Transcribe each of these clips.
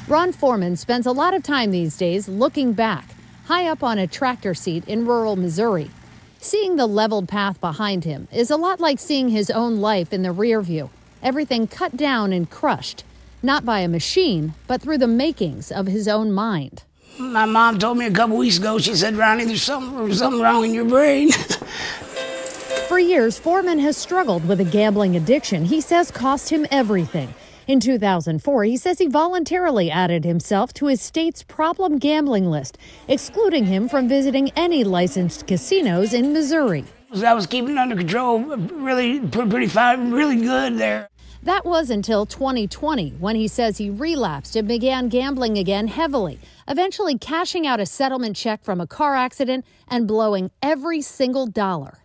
Ron Foreman spends a lot of time these days looking back, high up on a tractor seat in rural Missouri. Seeing the leveled path behind him is a lot like seeing his own life in the rear view. Everything cut down and crushed, not by a machine, but through the makings of his own mind. My mom told me a couple weeks ago, she said, Ronnie, there's something wrong in your brain. For years, Foreman has struggled with a gambling addiction he says cost him everything. In 2004, he says he voluntarily added himself to his state's problem gambling list, excluding him from visiting any licensed casinos in Missouri. I was keeping it under control, really pretty fine, really good there. That was until 2020, when he says he relapsed and began gambling again heavily, eventually cashing out a settlement check from a car accident and blowing every single dollar.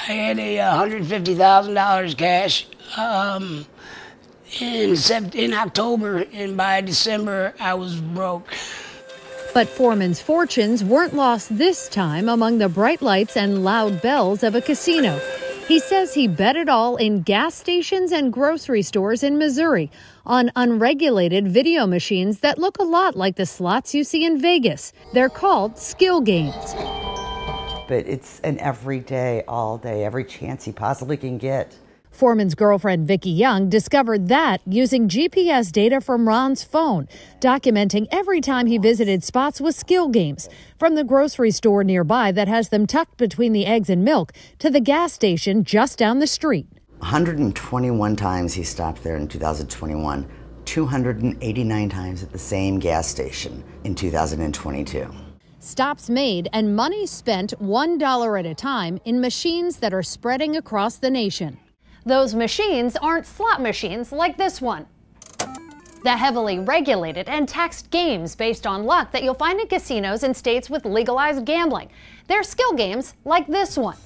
I had a $150,000 cash in October, and by December, I was broke. But Foreman's fortunes weren't lost this time among the bright lights and loud bells of a casino. He says he bet it all in gas stations and grocery stores in Missouri on unregulated video machines that look a lot like the slots you see in Vegas. They're called skill games. But it's an every day, all day, every chance he possibly can get. Foreman's girlfriend, Vicki Young, discovered that using GPS data from Ron's phone, documenting every time he visited spots with skill games, from the grocery store nearby that has them tucked between the eggs and milk to the gas station just down the street. 121 times he stopped there in 2021, 289 times at the same gas station in 2022. Stops made and money spent $1 at a time in machines that are spreading across the nation. Those machines aren't slot machines like this one. The heavily regulated and taxed games based on luck that you'll find in casinos in states with legalized gambling. They're skill games like this one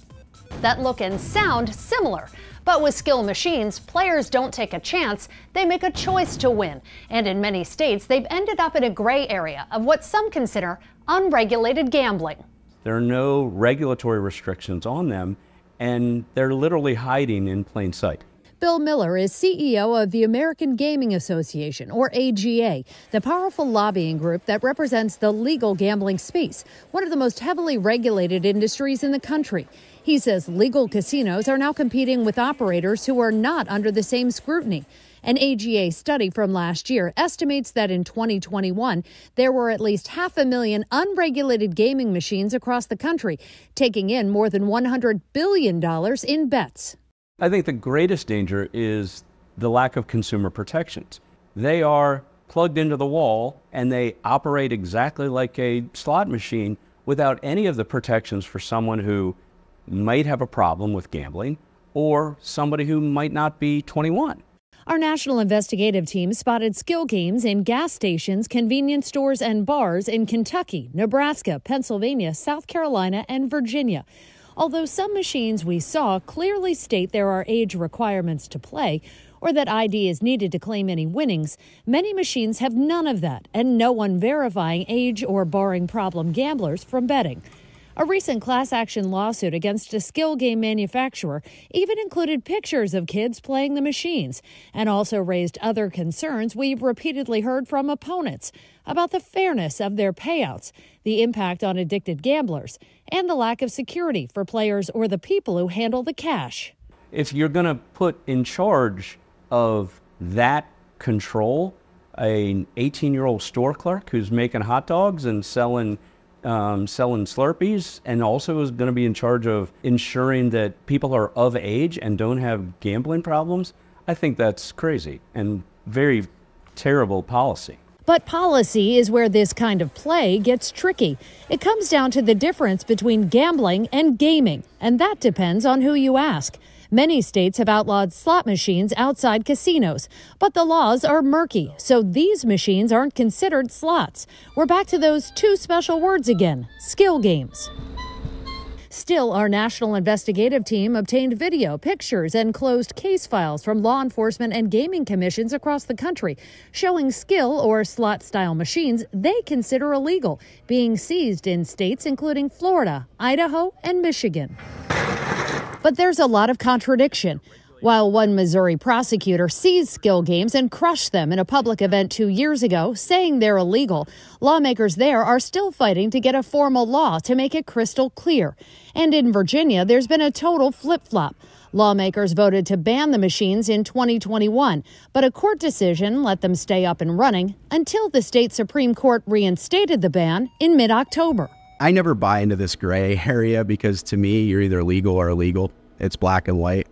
that look and sound similar. But with skill machines, players don't take a chance, they make a choice to win. And in many states, they've ended up in a gray area of what some consider unregulated gambling. There are no regulatory restrictions on them, and they're literally hiding in plain sight. Bill Miller is CEO of the American Gaming Association, or AGA, the powerful lobbying group that represents the legal gambling space, one of the most heavily regulated industries in the country. He says legal casinos are now competing with operators who are not under the same scrutiny. An AGA study from last year estimates that in 2021, there were at least 500,000 unregulated gaming machines across the country, taking in more than $100 billion in bets. I think the greatest danger is the lack of consumer protections. They are plugged into the wall and they operate exactly like a slot machine without any of the protections for someone who might have a problem with gambling or somebody who might not be 21. Our national investigative team spotted skill games in gas stations, convenience stores, and bars in Kentucky, Nebraska, Pennsylvania, South Carolina, and Virginia. Although some machines we saw clearly state there are age requirements to play or that ID is needed to claim any winnings, many machines have none of that and no one verifying age or barring problem gamblers from betting. A recent class action lawsuit against a skill game manufacturer even included pictures of kids playing the machines and also raised other concerns we've repeatedly heard from opponents about the fairness of their payouts, the impact on addicted gamblers, and the lack of security for players or the people who handle the cash. If you're going to put in charge of that control an 18-year-old store clerk who's making hot dogs and selling Slurpees, and also is going to be in charge of ensuring that people are of age and don't have gambling problems, I think that's crazy and very terrible policy. But policy is where this kind of play gets tricky. It comes down to the difference between gambling and gaming, and that depends on who you ask. Many states have outlawed slot machines outside casinos, but the laws are murky, so these machines aren't considered slots. We're back to those two special words again, skill games. Still, our national investigative team obtained video, pictures, and closed case files from law enforcement and gaming commissions across the country, showing skill or slot-style machines they consider illegal, being seized in states including Florida, Idaho, and Michigan. But there's a lot of contradiction. While one Missouri prosecutor seized skill games and crushed them in a public event 2 years ago, saying they're illegal, lawmakers there are still fighting to get a formal law to make it crystal clear. And in Virginia, there's been a total flip-flop. Lawmakers voted to ban the machines in 2021, but a court decision let them stay up and running until the state Supreme Court reinstated the ban in mid-October. I never buy into this gray area because to me, you're either legal or illegal. It's black and white.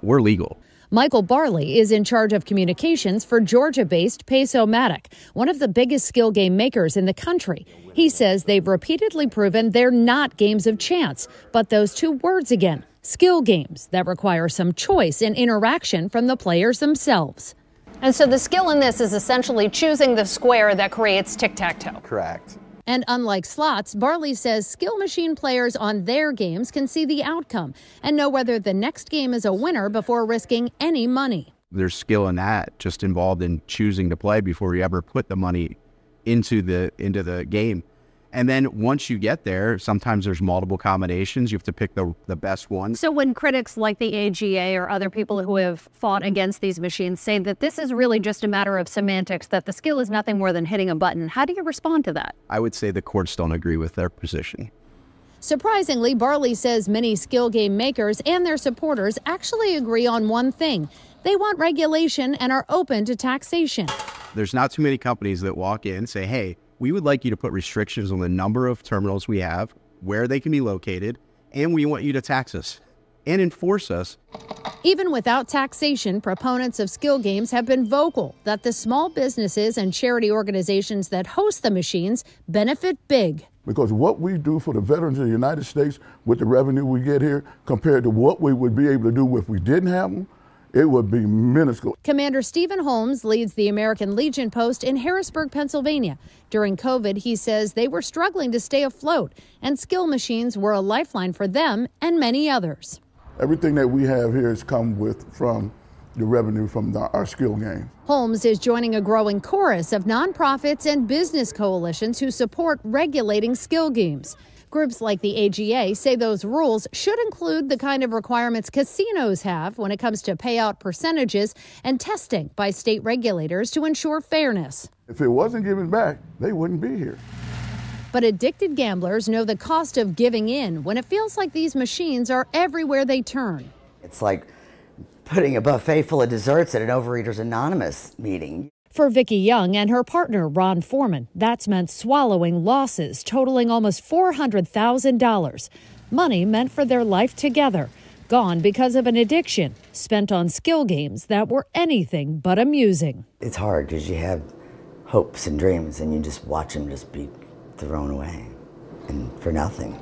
We're legal. Michael Barley is in charge of communications for Georgia-based Pace-O-Matic, one of the biggest skill game makers in the country. He says they've repeatedly proven they're not games of chance, but those two words again, skill games that require some choice and interaction from the players themselves. And so the skill in this is essentially choosing the square that creates tic-tac-toe. Correct. And unlike slots, Barley says skill machine players on their games can see the outcome and know whether the next game is a winner before risking any money. There's skill in that, just involved in choosing to play before you ever put the money into the game. And then once you get there, sometimes there's multiple combinations. You have to pick the best one. So when critics like the AGA or other people who have fought against these machines say that this is really just a matter of semantics, that the skill is nothing more than hitting a button, how do you respond to that? I would say the courts don't agree with their position. Surprisingly, Barley says many skill game makers and their supporters actually agree on one thing. They want regulation and are open to taxation. There's not too many companies that walk in and say, hey, we would like you to put restrictions on the number of terminals we have, where they can be located, and we want you to tax us and enforce us. Even without taxation, proponents of skill games have been vocal that the small businesses and charity organizations that host the machines benefit big. Because what we do for the veterans of the United States with the revenue we get here compared to what we would be able to do if we didn't have them, it would be minuscule. Commander Stephen Holmes leads the American Legion post in Harrisburg, Pennsylvania. During COVID, he says they were struggling to stay afloat, and skill machines were a lifeline for them and many others. Everything that we have here has come from the revenue from our skill game. Holmes is joining a growing chorus of nonprofits and business coalitions who support regulating skill games. Groups like the AGA say those rules should include the kind of requirements casinos have when it comes to payout percentages and testing by state regulators to ensure fairness. If it wasn't given back, they wouldn't be here. But addicted gamblers know the cost of giving in when it feels like these machines are everywhere they turn. It's like putting a buffet full of desserts at an Overeaters Anonymous meeting. For Vicki Young and her partner, Ron Foreman, that's meant swallowing losses totaling almost $400,000. Money meant for their life together, gone because of an addiction, spent on skill games that were anything but amusing. It's hard because you have hopes and dreams and you just watch them just be thrown away and for nothing.